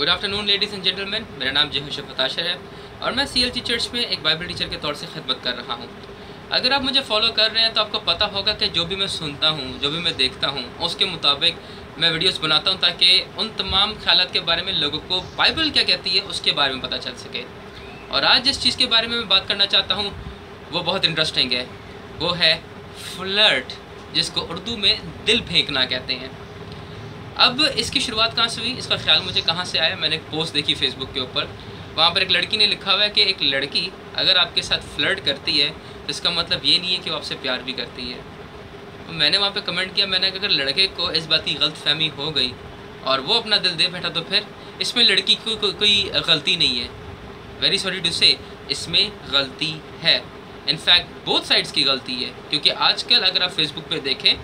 Good afternoon ladies and gentleman, मेरा नाम जय शफत आशर है और मैं CLG चर्च में एक बाइबल टीचर के तौर से खिदमत कर रहा हूँ। अगर आप मुझे फॉलो कर रहे हैं तो आपको पता होगा कि जो भी मैं सुनता हूँ, जो भी मैं देखता हूँ, उसके मुताबिक मैं वीडियोस बनाता हूँ ताकि उन तमाम ख्यालात के बारे में लोगों को बाइबल क्या कहती है उसके बारे में पता चल सके। और आज जिस चीज़ के बारे में मैं बात करना चाहता हूँ वो बहुत इंटरेस्टिंग है। वो है फ्लर्ट, जिसको उर्दू में दिल फेंकना कहते हैं। अब इसकी शुरुआत कहाँ से हुई, इसका ख्याल मुझे कहाँ से आया, मैंने एक पोस्ट देखी फेसबुक के ऊपर। वहाँ पर एक लड़की ने लिखा हुआ है कि एक लड़की अगर आपके साथ फ्लर्ट करती है तो इसका मतलब ये नहीं है कि वो आपसे प्यार भी करती है। तो मैंने वहाँ पे कमेंट किया, मैंने कहा अगर लड़के को इस बात की गलतफहमी हो गई और वो अपना दिल दे बैठा तो फिर इसमें लड़की की कोई गलती नहीं है। वेरी सॉरी टू से, इसमें गलती है। इनफैक्ट बोथ साइड्स की गलती है, क्योंकि आजकल अगर आप फेसबुक पे देखें,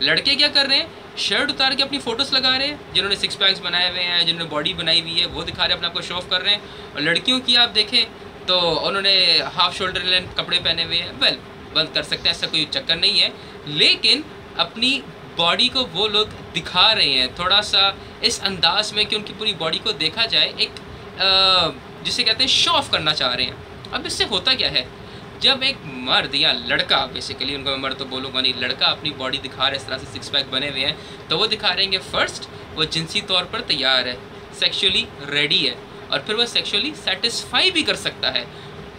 लड़के क्या कर रहे हैं, शर्ट उतार के अपनी फ़ोटोज़ लगा रहे हैं। जिन्होंने सिक्स पैक्स बनाए हुए हैं, जिन्होंने बॉडी बनाई हुई है, वो दिखा रहे हैं, अपने आप को शो ऑफ कर रहे हैं। और लड़कियों की आप देखें तो उन्होंने हाफ शोल्डर लेंथ कपड़े पहने हुए हैं। वेल, बंद कर सकते हैं, ऐसा कोई चक्कर नहीं है, लेकिन अपनी बॉडी को वो लोग दिखा रहे हैं थोड़ा सा इस अंदाज में कि उनकी पूरी बॉडी को देखा जाए, एक जिसे कहते हैं शो ऑफ करना चाह रहे हैं। अब इससे होता क्या है, जब एक मर्द या लड़का, बेसिकली उनको मैं मर्द तो बोलूँगा नहीं, लड़का अपनी बॉडी दिखा रहा है, इस तरह से सिक्स पैक बने हुए हैं, तो वो दिखा रहे हैं कि फर्स्ट वो जिनसी तौर पर तैयार है, सेक्सुअली रेडी है, और फिर वो सेक्सुअली सेटिस्फाई भी कर सकता है।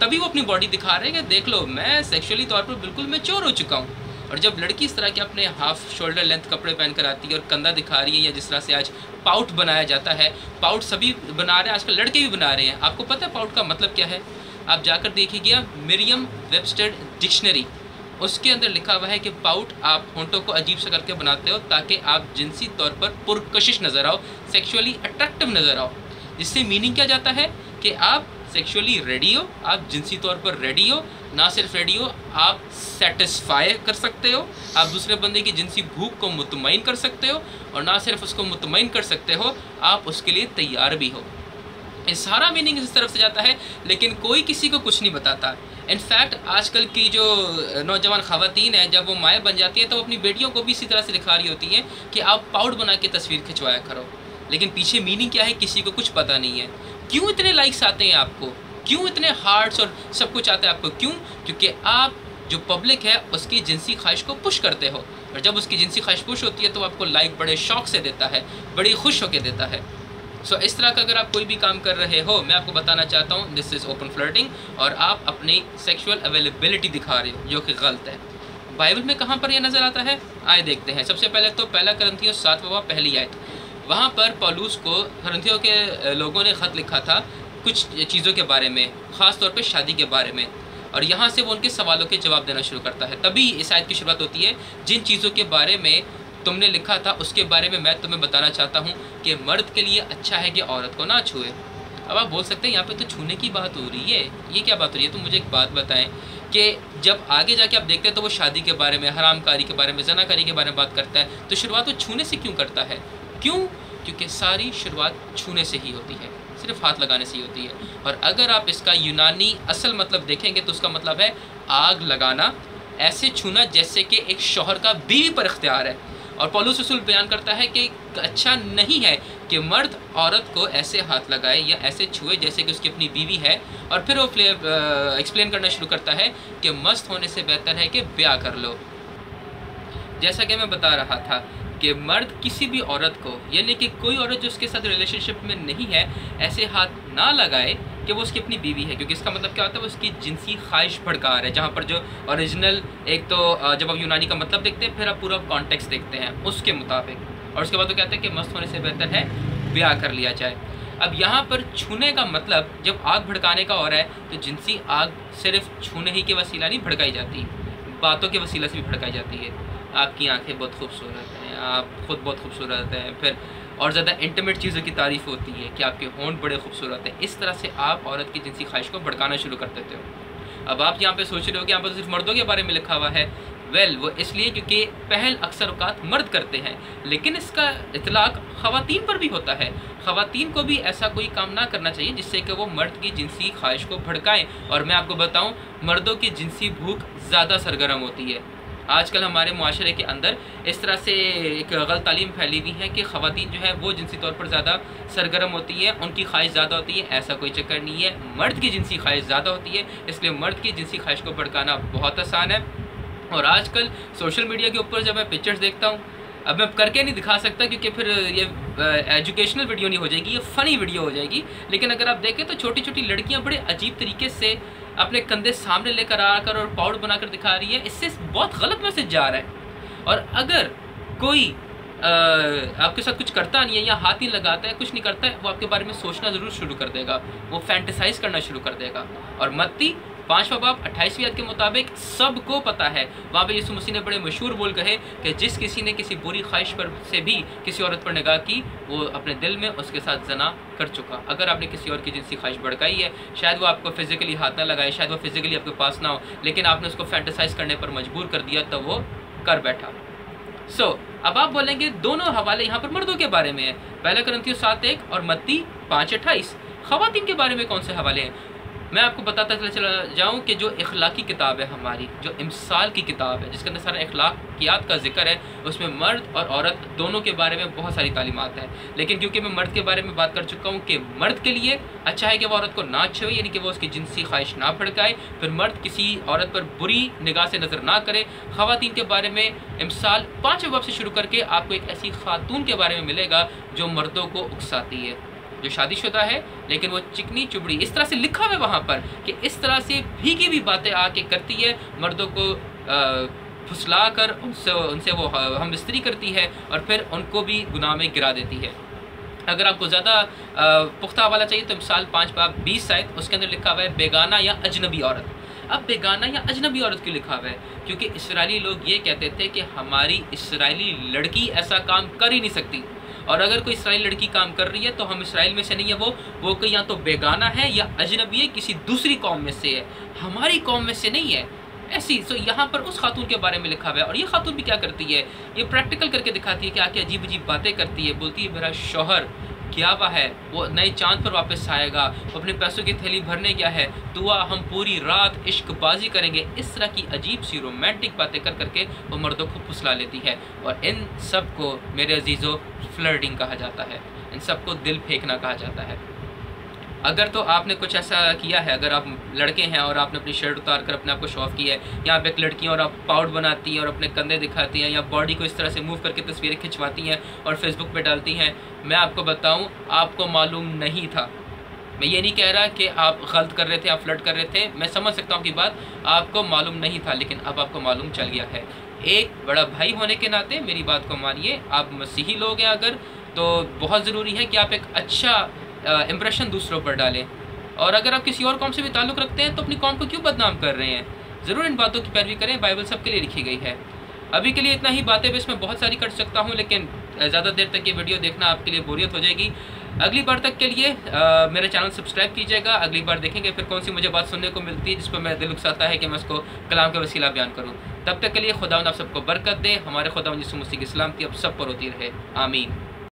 तभी वो अपनी बॉडी दिखा रहे हैं कि देख लो, मैं सेक्सुअली तौर पर बिल्कुल मैच्योर हो चुका हूँ। और जब लड़की इस तरह के अपने हाफ शोल्डर लेंथ कपड़े पहन कर आती है और कंधा दिखा रही है, या जिस तरह से आज पाउट बनाया जाता है, पाउट सभी बना रहे हैं, आजकल लड़के भी बना रहे हैं। आपको पता है पाउट का मतलब क्या है? आप जाकर देखिएगा मरियम वेबस्टर डिक्शनरी, उसके अंदर लिखा हुआ है कि पाउट आप होंठों को अजीब सा करके बनाते हो ताकि आप जिनसी तौर पर पुरकशिश नज़र आओ, सेक्सुअली अट्रैक्टिव नज़र आओ। जिससे मीनिंग क्या जाता है कि आप सेक्सुअली रेडी हो, आप जिनसी तौर पर रेडी हो, ना सिर्फ रेडी हो, आप सेटिस्फाई कर सकते हो, आप दूसरे बंदे की जिनसी भूख को मुतमईन कर सकते हो, और ना सिर्फ उसको मुतमईन कर सकते हो, आप उसके लिए तैयार भी हो। ये सारा मीनिंग इस तरफ से जाता है, लेकिन कोई किसी को कुछ नहीं बताता। इनफैक्ट आजकल की जो नौजवान ख़वातीन हैं, जब वो माएँ बन जाती हैं तो वो अपनी बेटियों को भी इसी तरह से दिखा रही होती हैं कि आप पाउड बना के तस्वीर खिंचवाया करो। लेकिन पीछे मीनिंग क्या है किसी को कुछ पता नहीं है। क्यों इतने लाइक्स आते हैं आपको, क्यों इतने हार्ट्स और सब कुछ आता है आपको, क्यों? क्योंकि आप जो पब्लिक है उसकी जिनसी ख्वाहिश को पुश करते हो, और जब उसकी जिनसी ख्वाहिश पुश होती है तो आपको लाइक बड़े शौक से देता है, बड़ी खुश होकर देता है। सो इस तरह का अगर आप कोई भी काम कर रहे हो, मैं आपको बताना चाहता हूँ दिस इज़ ओपन फ्लर्टिंग, और आप अपनी सेक्सुअल अवेलेबिलिटी दिखा रहे हो, जो कि गलत है। बाइबल में कहाँ पर यह नज़र आता है, आए देखते हैं। सबसे पहले तो पहला करंथियों 7वां पहली आयत, वहाँ पर पौलुस को करंथियों के लोगों ने ख़त लिखा था कुछ चीज़ों के बारे में, ख़ास तौर पर शादी के बारे में, और यहाँ से वो उनके सवालों के जवाब देना शुरू करता है। तभी इस आयत की शुरुआत होती है, जिन चीज़ों के बारे में तुमने लिखा था उसके बारे में मैं तुम्हें बताना चाहता हूँ कि मर्द के लिए अच्छा है कि औरत को ना छुए। अब आप बोल सकते हैं यहाँ पे तो छूने की बात हो रही है, ये क्या बात हो रही है? तो मुझे एक बात बताएं कि जब आगे जाके आप देखते हैं तो वो शादी के बारे में, हरामकारी के बारे में, जनाकारी के बारे में बात करता है, तो शुरुआत वो छूने से क्यों करता है? क्यों? क्योंकि सारी शुरुआत छूने से ही होती है, सिर्फ हाथ लगाने से ही होती है। और अगर आप इसका यूनानी असल मतलब देखेंगे तो उसका मतलब है आग लगाना, ऐसे छूना जैसे कि एक शौहर का बीवी पर इख्तियार है। और पौलुस रसूल बयान करता है कि अच्छा नहीं है कि मर्द औरत को ऐसे हाथ लगाए या ऐसे छुए जैसे कि उसकी अपनी बीवी है। और फिर वो एक्सप्लेन करना शुरू करता है कि मस्त होने से बेहतर है कि ब्याह कर लो। जैसा कि मैं बता रहा था कि मर्द किसी भी औरत को, यानी कि कोई औरत जो उसके साथ रिलेशनशिप में नहीं है, ऐसे हाथ ना लगाए कि वो उसकी अपनी बीवी है, क्योंकि इसका मतलब क्या होता है, वो उसकी जिनसी ख्वाहिश भड़का रहा है। जहाँ पर जो ओरिजिनल, एक तो जब आप यूनानी का मतलब देखते हैं, फिर आप पूरा कॉन्टेक्स्ट देखते हैं उसके मुताबिक, और उसके बाद वो कहते हैं कि मस्त होने से बेहतर है ब्याह कर लिया जाए। अब यहाँ पर छूने का मतलब जब आग भड़काने का हो रहा है, तो जिनसी आग सिर्फ छूने ही के वसीला नहीं भड़काई जाती, बातों के वसीला से भी भड़काई जाती है। आपकी आंखें बहुत खूबसूरत हैं, आप ख़ुद बहुत खूबसूरत हैं, फिर और ज़्यादा इंटीमेट चीज़ों की तारीफ़ होती है कि आपके होंठ बड़े खूबसूरत हैं। इस तरह से आप औरत की जिनसी ख्वाहिश को भड़काना शुरू कर देते हो। अब आप यहाँ पे सोच रहे हो कि यहाँ पर सिर्फ मर्दों के बारे में लिखा हुआ है। वेल, वो इसलिए क्योंकि पहल अक्सर औक़ात मर्द करते हैं, लेकिन इसका इतलाक़ ख़वातीन पर भी होता है। ख़वातीन को भी ऐसा कोई काम ना करना चाहिए जिससे कि वो मर्द की जिनसी ख्वाहिश को भड़काएँ। और मैं आपको बताऊँ, मर्दों की जिनसी भूख ज़्यादा सरगर्म होती है। आजकल हमारे मुआशरे के अंदर इस तरह से एक गलत तालीम फैली हुई है कि ख़वातीन जो है वो जिनसी तौर पर ज़्यादा सरगर्म होती है, उनकी ख्वाहिश ज़्यादा होती है। ऐसा कोई चक्कर नहीं है, मर्द की जिनसी ख्वाहिश ज़्यादा होती है, इसलिए मर्द की जिनसी ख्वाहिश को भड़काना बहुत आसान है। और आजकल सोशल मीडिया के ऊपर जब मैं पिक्चर्स देखता हूँ, अब मैं करके नहीं दिखा सकता क्योंकि फिर ये एजुकेशनल वीडियो नहीं हो जाएगी, ये फ़नी वीडियो हो जाएगी। लेकिन अगर आप देखें तो छोटी छोटी लड़कियां बड़े अजीब तरीके से अपने कंधे सामने लेकर आकर और पाउडर बनाकर दिखा रही है। इससे बहुत गलत मैसेज जा रहा है। और अगर कोई आपके साथ कुछ करता नहीं है या हाथ नहीं लगाता है, कुछ नहीं करता है, वो आपके बारे में सोचना ज़रूर शुरू कर देगा, वो फैंटेसाइज करना शुरू कर देगा। और मत्ती 5वां बाब 28वीं आयत के मुताबिक सबको पता है, वहाँ पे यीशु मसीह ने बड़े मशहूर बोल कहे कि जिस किसी ने किसी बुरी ख्वाहिश पर से भी किसी औरत पर निगाह की, वो अपने दिल में उसके साथ जना कर चुका। अगर आपने किसी और की जिनसी ख्वाहिश भड़काई है, शायद वो आपको फिजिकली हाथ ना लगाए, शायद वो फिजिकली आपके पास ना हो, लेकिन आपने उसको फैंटेसाइज करने पर मजबूर कर दिया, तब वो कर बैठा। अब आप बोलेंगे दोनों हवाले यहाँ पर मर्दों के बारे में है, 1 कुरिन्थियों 7:1 और मत्ती 5:28। ख़वातीन के बारे में कौन से हवाले हैं? मैं आपको बताता चला जाऊँ कि जो इखलाकी किताब है हमारी, जो इमसाल की किताब है जिसके अंदर सारा इखलाकियात का जिक्र है, उसमें मर्द और औरत दोनों के बारे में बहुत सारी तालीमात हैं। लेकिन क्योंकि मैं मर्द के बारे में बात कर चुका हूँ कि मर्द के लिए अच्छा है कि वो औरत को ना छुए, यानी कि वो उसकी जिनसी ख्वाहिश ना भड़काए, फिर मर्द किसी औरत पर बुरी निगाह से नज़र ना करे। ख़वातीन के बारे में इमसाल 5वें बाब से शुरू करके आपको एक ऐसी खातून के बारे में मिलेगा जो मर्दों को उकसाती है, जो शादीशुदा है लेकिन वो चिकनी चुबड़ी, इस तरह से लिखा हुआ है वहाँ पर कि इस तरह से भीगी हुई बातें आके करती है, मर्दों को फुसला कर उनसे वो हम बिस्तरी करती है और फिर उनको भी गुनाह में गिरा देती है। अगर आपको ज़्यादा पुख्ता हवाला चाहिए तो मिसाल 5 बाब 20 आयत, उसके अंदर लिखा हुआ है बेगाना या अजनबी औरत। अब बेगाना या अजनबी औरत क्यों लिखा हुआ है? क्योंकि इसराइली लोग ये कहते थे कि हमारी इसराइली लड़की ऐसा काम कर ही नहीं सकती, और अगर कोई इसराइली लड़की काम कर रही है तो हम इसराइल में से नहीं है, वो कोई या तो बेगाना है या अजनबी है, किसी दूसरी कौम में से है, हमारी कौम में से नहीं है। ऐसी तो यहाँ पर उस खातून के बारे में लिखा हुआ है। और ये खातून भी क्या करती है, ये प्रैक्टिकल करके दिखाती है कि आके अजीब अजीब बातें करती है। बोलती है मेरा शौहर क्या हुआ है, वो नए चांद पर वापस आएगा, वो अपने पैसों की थैली भरने गया है, दुआ हम पूरी रात इश्कबाजी करेंगे। इस तरह की अजीब सी रोमांटिक बातें कर करके वो मर्दों को फुसला लेती है। और इन सब को मेरे अजीज़ों फ्लर्टिंग कहा जाता है, इन सब को दिल फेंकना कहा जाता है। अगर तो आपने कुछ ऐसा किया है, अगर आप लड़के हैं और आपने अपनी शर्ट उतार कर अपने आप को शो ऑफ किया है, या आप एक लड़की हैं और आप पाउडर बनाती हैं और अपने कंधे दिखाती हैं या बॉडी को इस तरह से मूव करके तस्वीरें खिंचवाती हैं और फेसबुक पे डालती हैं, मैं आपको बताऊं आपको मालूम नहीं था। मैं ये नहीं कह रहा कि आप गलत कर रहे थे, आप फ्लर्ट कर रहे थे, मैं समझ सकता हूँ कि बात आपको मालूम नहीं था, लेकिन अब आपको मालूम चल गया है। एक बड़ा भाई होने के नाते मेरी बात को मानिए, आप मसीही लोग हैं अगर, तो बहुत ज़रूरी है कि आप एक अच्छा इम्प्रेशन दूसरों पर डालें। और अगर आप किसी और कौम से भी ताल्लुक़ रखते हैं तो अपनी कौम को क्यों बदनाम कर रहे हैं? ज़रूर इन बातों की पैरवी करें, बाइबल सबके लिए लिखी गई है। अभी के लिए इतना ही, बातें भी इसमें बहुत सारी कर सकता हूँ, लेकिन ज़्यादा देर तक ये वीडियो देखना आपके लिए बोरियत हो जाएगी। अगली बार तक के लिए मेरे चैनल सब्सक्राइब कीजिएगा। अगली बार देखेंगे फिर कौन सी मुझे बात सुनने को मिलती है जिस पर मेरा दिल उकसाता है कि मैं उसको कलाम का वसीला बयान करूँ। तब तक के लिए खुदावंद आप सबको बरकत दे, हमारे खुदावंद यीशु मसीह की सलामती अब सब पर होती रहे। आमीन।